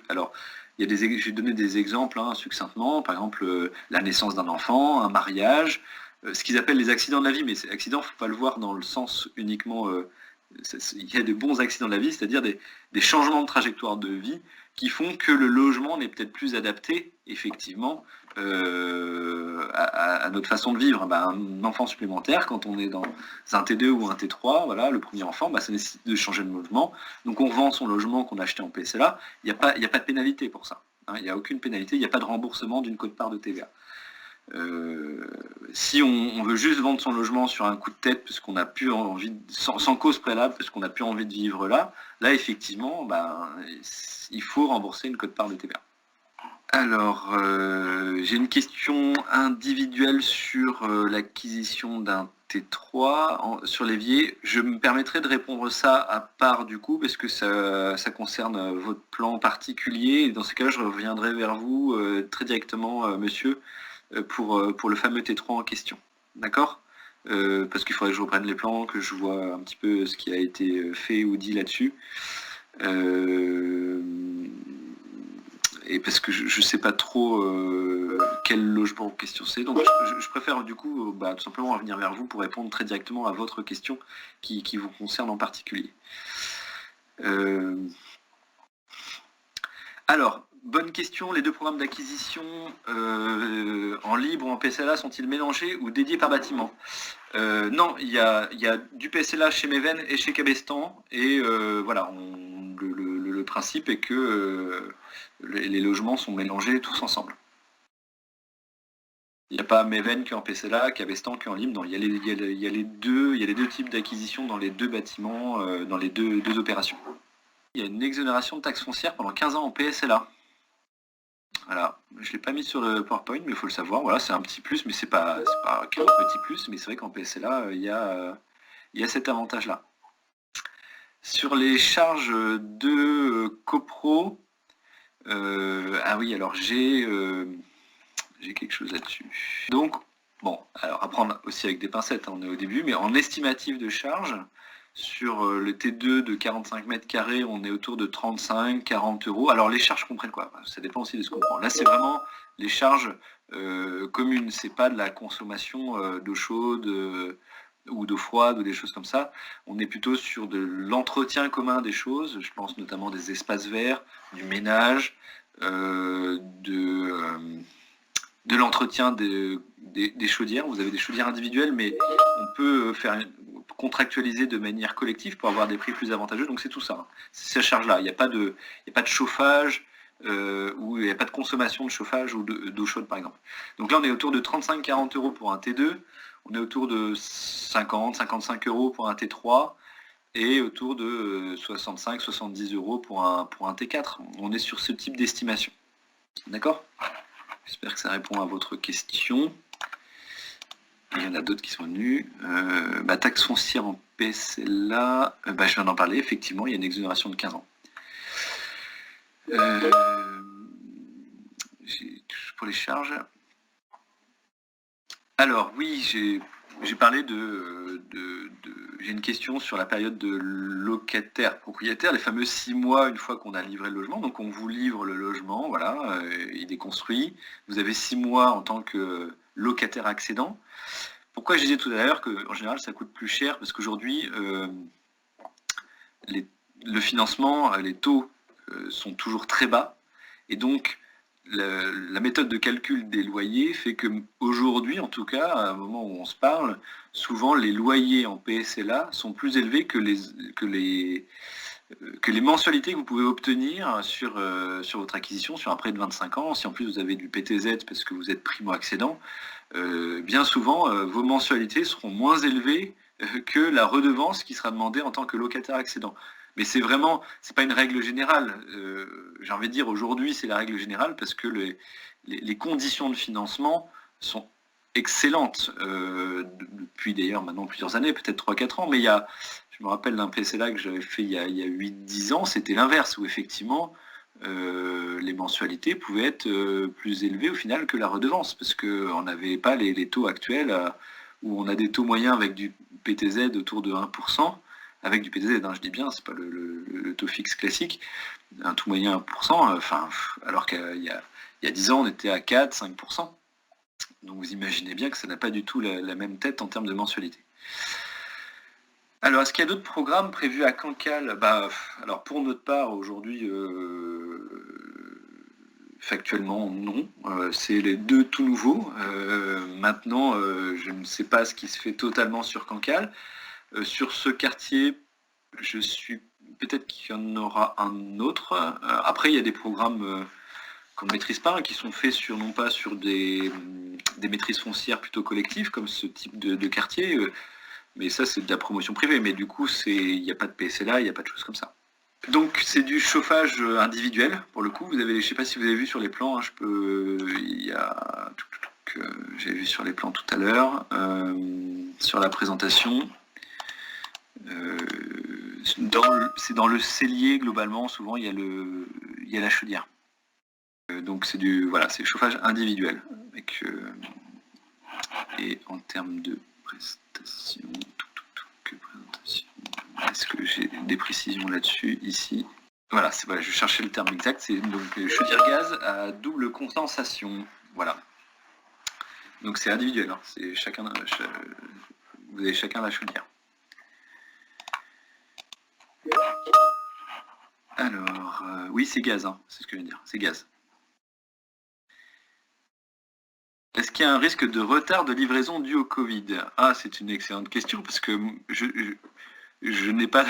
Alors, je vais donner des exemples succinctement. Par exemple, la naissance d'un enfant, un mariage, ce qu'ils appellent les accidents de la vie, mais ces accidents, il ne faut pas le voir dans le sens uniquement... il y a de bons accidents de la vie, c'est-à-dire des changements de trajectoire de vie qui font que le logement n'est peut-être plus adapté, effectivement, à notre façon de vivre. Un enfant supplémentaire, quand on est dans un T2 ou un T3, voilà, le premier enfant, ça nécessite de changer de logement. Donc on revend son logement qu'on a acheté en PSLA, il n'y a pas de pénalité pour ça. Il n'y a aucune pénalité, il n'y a pas de remboursement d'une quote-part de TVA. Si on veut juste vendre son logement sur un coup de tête parce qu'on n'a plus envie, sans cause préalable, parce qu'on n'a plus envie de vivre là effectivement, il faut rembourser une quote-part de TVA. Alors, j'ai une question individuelle sur l'acquisition d'un T3 sur l'évier. Je me permettrai de répondre ça à part du coup, parce que ça concerne votre plan particulier. Et dans ce cas-là, je reviendrai vers vous très directement, monsieur, pour le fameux T3 en question. D'accord ? Parce qu'il faudrait que je reprenne les plans, que je vois un petit peu ce qui a été fait ou dit là-dessus. Et parce que je ne sais pas trop quel logement en question c'est. Donc je préfère du coup tout simplement revenir vers vous pour répondre très directement à votre question qui vous concerne en particulier. Alors, bonne question. Les deux programmes d'acquisition en libre ou en PSLA sont-ils mélangés ou dédiés par bâtiment ? Non, il y a du PSLA chez Meven et chez Cabestan. Et voilà, le principe est que les logements sont mélangés tous ensemble. Il n'y a pas Meven qui est en PSLA, Cabestan qui est en libre. Non, il y a les deux types d'acquisition dans les deux bâtiments, dans les deux opérations. Il y a une exonération de taxes foncières pendant 15 ans en PSLA. Voilà, je ne l'ai pas mis sur le PowerPoint, mais il faut le savoir. Voilà, c'est un petit plus, mais c'est pas qu'un petit plus, mais c'est vrai qu'en PSLA, il y a cet avantage-là. Sur les charges de copro, ah oui, alors j'ai quelque chose là-dessus. Donc, bon, alors à prendre aussi avec des pincettes, on est au début, mais en estimatif de charge, sur le T2 de 45 mètres carrés, on est autour de 35-40 euros. Alors les charges comprennent quoi ? Ça dépend aussi de ce qu'on prend. Là, c'est vraiment les charges communes. C'est pas de la consommation d'eau chaude ou d'eau froide ou des choses comme ça. On est plutôt sur de l'entretien commun des choses. Je pense notamment des espaces verts, du ménage, de l'entretien des chaudières. Vous avez des chaudières individuelles, mais on peut contractualiser de manière collective pour avoir des prix plus avantageux. Donc c'est tout ça. C'est ces charges-là. Il n'y a pas de chauffage ou il n'y a pas de consommation de chauffage ou d'eau chaude, par exemple. Donc là, on est autour de 35-40 euros pour un T2. On est autour de 50-55 euros pour un T3 et autour de 65-70 euros pour un T4. On est sur ce type d'estimation. D'accord ? J'espère que ça répond à votre question. Il y en a d'autres qui sont venus. Taxe foncière en PSLA, je viens d'en parler, effectivement, il y a une exonération de 15 ans. Pour les charges. Alors oui, j'ai parlé j'ai une question sur la période de locataire-propriétaire, les fameux 6 mois une fois qu'on a livré le logement. Donc on vous livre le logement, voilà, il est construit. Vous avez 6 mois en tant que locataire accédant. Pourquoi je disais tout à l'heure qu'en général ça coûte plus cher ? Parce qu'aujourd'hui, le financement, les taux sont toujours très bas. Et donc la méthode de calcul des loyers fait que aujourd'hui, en tout cas, à un moment où on se parle, souvent les loyers en PSLA sont plus élevés que les que les mensualités que vous pouvez obtenir sur votre acquisition, sur un prêt de 25 ans, si en plus vous avez du PTZ parce que vous êtes primo-accédant, bien souvent, vos mensualités seront moins élevées que la redevance qui sera demandée en tant que locataire accédant. Mais c'est pas une règle générale. J'ai envie de dire, aujourd'hui, c'est la règle générale parce que les conditions de financement sont excellentes depuis d'ailleurs maintenant plusieurs années, peut-être 3-4 ans, mais je me rappelle d'un PCLA que j'avais fait il y a 8-10 ans, c'était l'inverse, où effectivement les mensualités pouvaient être plus élevées au final que la redevance, parce qu'on n'avait pas les taux actuels où on a des taux moyens avec du PTZ autour de 1%, avec du PTZ, hein, je dis bien, c'est pas le taux fixe classique, un taux moyen 1%, alors qu'il y a 10 ans on était à 4-5%. Donc vous imaginez bien que ça n'a pas du tout la même tête en termes de mensualité. Alors, est-ce qu'il y a d'autres programmes prévus à Cancale? Alors pour notre part, aujourd'hui, factuellement, non. C'est les deux tout nouveaux. Maintenant, je ne sais pas ce qui se fait totalement sur Cancale. Sur ce quartier, je suis peut-être qu'il y en aura un autre. Après, il y a des programmes qu'on ne maîtrise pas, qui sont faits non pas sur des maîtrises foncières plutôt collectives, comme ce type de quartier, mais ça c'est de la promotion privée, mais du coup il n'y a pas de PSLA, il n'y a pas de choses comme ça. Donc c'est du chauffage individuel, pour le coup, je ne sais pas si vous avez vu sur les plans, hein, j'avais vu sur les plans tout à l'heure, sur la présentation. C'est dans le cellier globalement, souvent il y a la chaudière. Donc c'est c'est chauffage individuel. Et en termes de prestation, est-ce que j'ai des précisions là-dessus ici? Voilà, je cherchais le terme exact, c'est donc chaudière gaz à double condensation. Voilà. Donc c'est individuel, hein, vous avez chacun la chaudière. Alors, oui, c'est gaz, hein, c'est ce que je veux dire, c'est gaz. Est-ce qu'il y a un risque de retard de livraison dû au Covid? Ah, c'est une excellente question parce que je n'ai pas,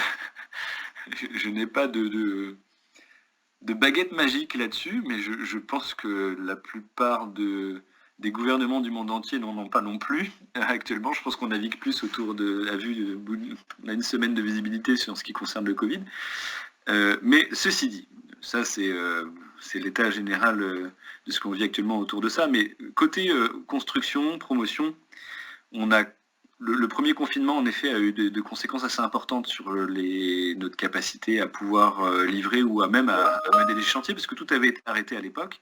je n'ai pas de baguette magique là-dessus, mais je pense que la plupart des gouvernements du monde entier n'en ont pas non plus. Actuellement, je pense qu'on navigue plus autour on a une semaine de visibilité sur ce qui concerne le Covid. Mais ceci dit, ça c'est l'état général de ce qu'on vit actuellement autour de ça, mais côté construction, promotion, on a le premier confinement en effet a eu de conséquences assez importantes sur notre capacité à pouvoir livrer ou à même à mener des chantiers, parce que tout avait été arrêté à l'époque.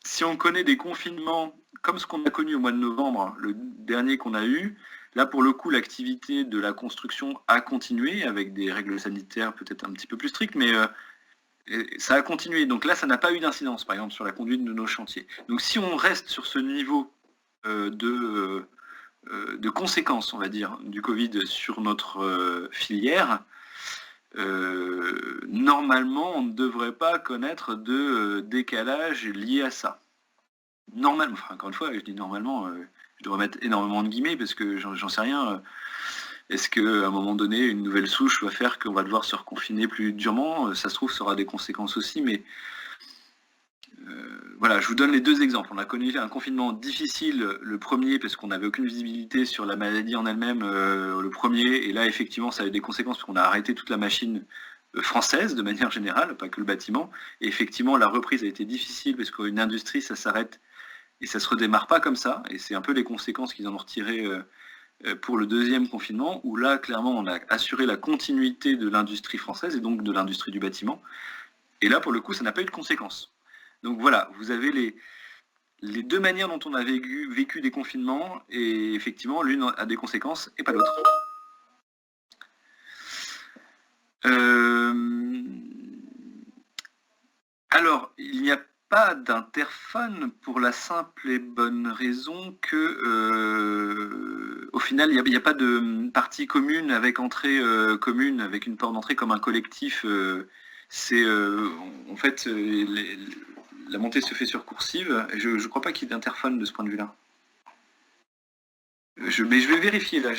Si on connaît des confinements comme ce qu'on a connu au mois de novembre, le dernier qu'on a eu, là, pour le coup, l'activité de la construction a continué avec des règles sanitaires peut-être un petit peu plus strictes, mais ça a continué. Donc là, ça n'a pas eu d'incidence, par exemple, sur la conduite de nos chantiers. Donc si on reste sur ce niveau de conséquences, on va dire, du Covid sur notre filière, normalement, on ne devrait pas connaître de décalage lié à ça. Normalement, encore une fois, je dis normalement, je devrais mettre énormément de guillemets parce que j'en sais rien. Est-ce qu'à un moment donné, une nouvelle souche va faire qu'on va devoir se reconfiner plus durement? Ça se trouve, ça aura des conséquences aussi, mais voilà, je vous donne les deux exemples. On a connu un confinement difficile, le premier, parce qu'on n'avait aucune visibilité sur la maladie en elle-même, le premier, et là, effectivement, ça a eu des conséquences parce qu'on a arrêté toute la machine française, de manière générale, pas que le bâtiment. Et effectivement, la reprise a été difficile parce qu'une industrie, ça s'arrête et ça se redémarre pas comme ça, et c'est un peu les conséquences qu'ils en ont retirées pour le deuxième confinement, où là, clairement, on a assuré la continuité de l'industrie française et donc de l'industrie du bâtiment. Et là, pour le coup, ça n'a pas eu de conséquences. Donc voilà, vous avez les deux manières dont on a vécu des confinements, et effectivement, l'une a des conséquences et pas l'autre. Alors, il n'y a pas d'interphone pour la simple et bonne raison que, au final, il n'y a pas de partie commune avec entrée commune, avec une porte d'entrée comme un collectif. En fait, la montée se fait sur coursive. Et je ne crois pas qu'il y ait d'interphone de ce point de vue-là. Mais je vais vérifier là.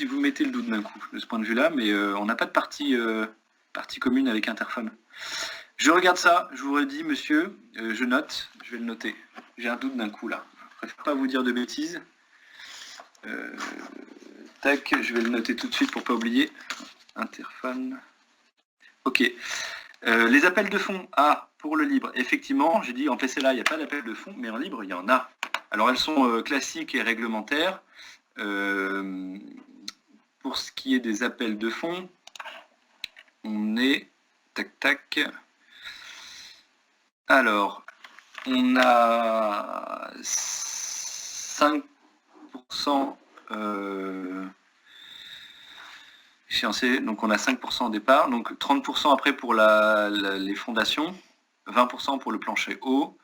Vous mettez le doute d'un coup de ce point de vue-là, mais on n'a pas de partie. partie commune avec Interphone. Je regarde ça, je vous redis, monsieur, je note, je vais le noter. J'ai un doute d'un coup là. Je préfère pas vous dire de bêtises. Tac, je vais le noter tout de suite pour pas oublier. Interphone. Ok. Les appels de fonds, pour le libre. Effectivement, j'ai dit en PCLA, il n'y a pas d'appel de fonds, mais en libre, il y en a. Alors elles sont classiques et réglementaires. Pour ce qui est des appels de fonds, on est... Tac, tac. Alors, on a 5% échéancier, donc on a 5% au départ, donc 30% après pour les fondations, 20% pour le plancher haut,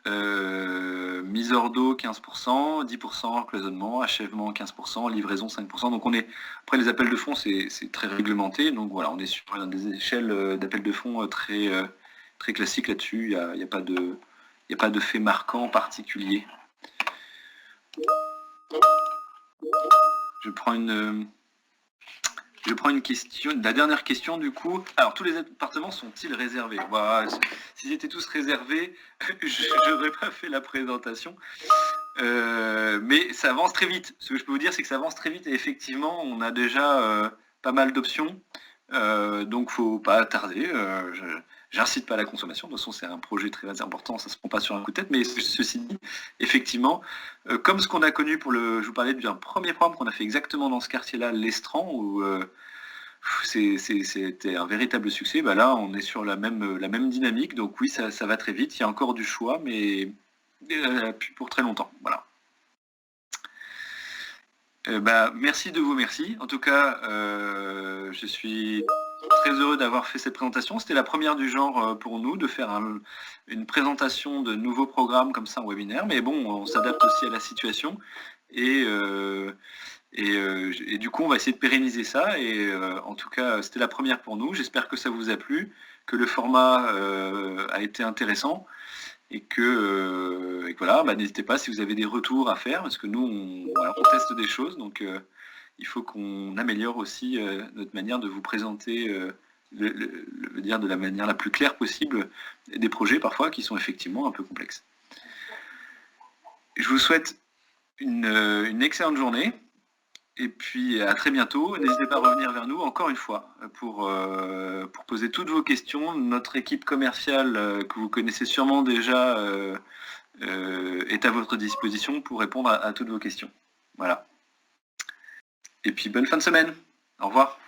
mise hors d'eau 15%, 10% cloisonnement, achèvement 15%, livraison 5%. Donc on est, après les appels de fonds c'est très réglementé, donc voilà, on est sur des échelles d'appels de fonds très classiques là-dessus, il n'y a pas de fait marquant particulier. Je prends une question, la dernière question du coup. Alors, tous les appartements sont-ils réservés? Voilà, s'ils étaient tous réservés, je n'aurais pas fait la présentation. Mais ça avance très vite. Ce que je peux vous dire, c'est que ça avance très vite et effectivement, on a déjà pas mal d'options. Donc, faut pas tarder. J'incite pas à la consommation. De toute façon, c'est un projet très important. Ça se prend pas sur un coup de tête. Mais ceci dit, effectivement, comme ce qu'on a connu je vous parlais d'un premier programme qu'on a fait exactement dans ce quartier-là, l'Estran, où c'était un véritable succès. Bah là, on est sur la même dynamique. Donc oui, ça va très vite. Il y a encore du choix, mais plus pour très longtemps. Voilà. Merci de vous, merci. En tout cas, je suis très heureux d'avoir fait cette présentation. C'était la première du genre pour nous, de faire une présentation de nouveaux programmes comme ça en webinaire. Mais bon, on s'adapte aussi à la situation. Et du coup, on va essayer de pérenniser ça. Et en tout cas, c'était la première pour nous. J'espère que ça vous a plu, que le format a été intéressant. Et que voilà, n'hésitez pas si vous avez des retours à faire, parce que nous, on teste des choses. Donc, il faut qu'on améliore aussi notre manière de vous présenter, dire de la manière la plus claire possible, des projets parfois qui sont effectivement un peu complexes. Je vous souhaite une excellente journée. Et puis à très bientôt. N'hésitez pas à revenir vers nous encore une fois pour poser toutes vos questions. Notre équipe commerciale que vous connaissez sûrement déjà est à votre disposition pour répondre à toutes vos questions. Voilà. Et puis bonne fin de semaine. Au revoir.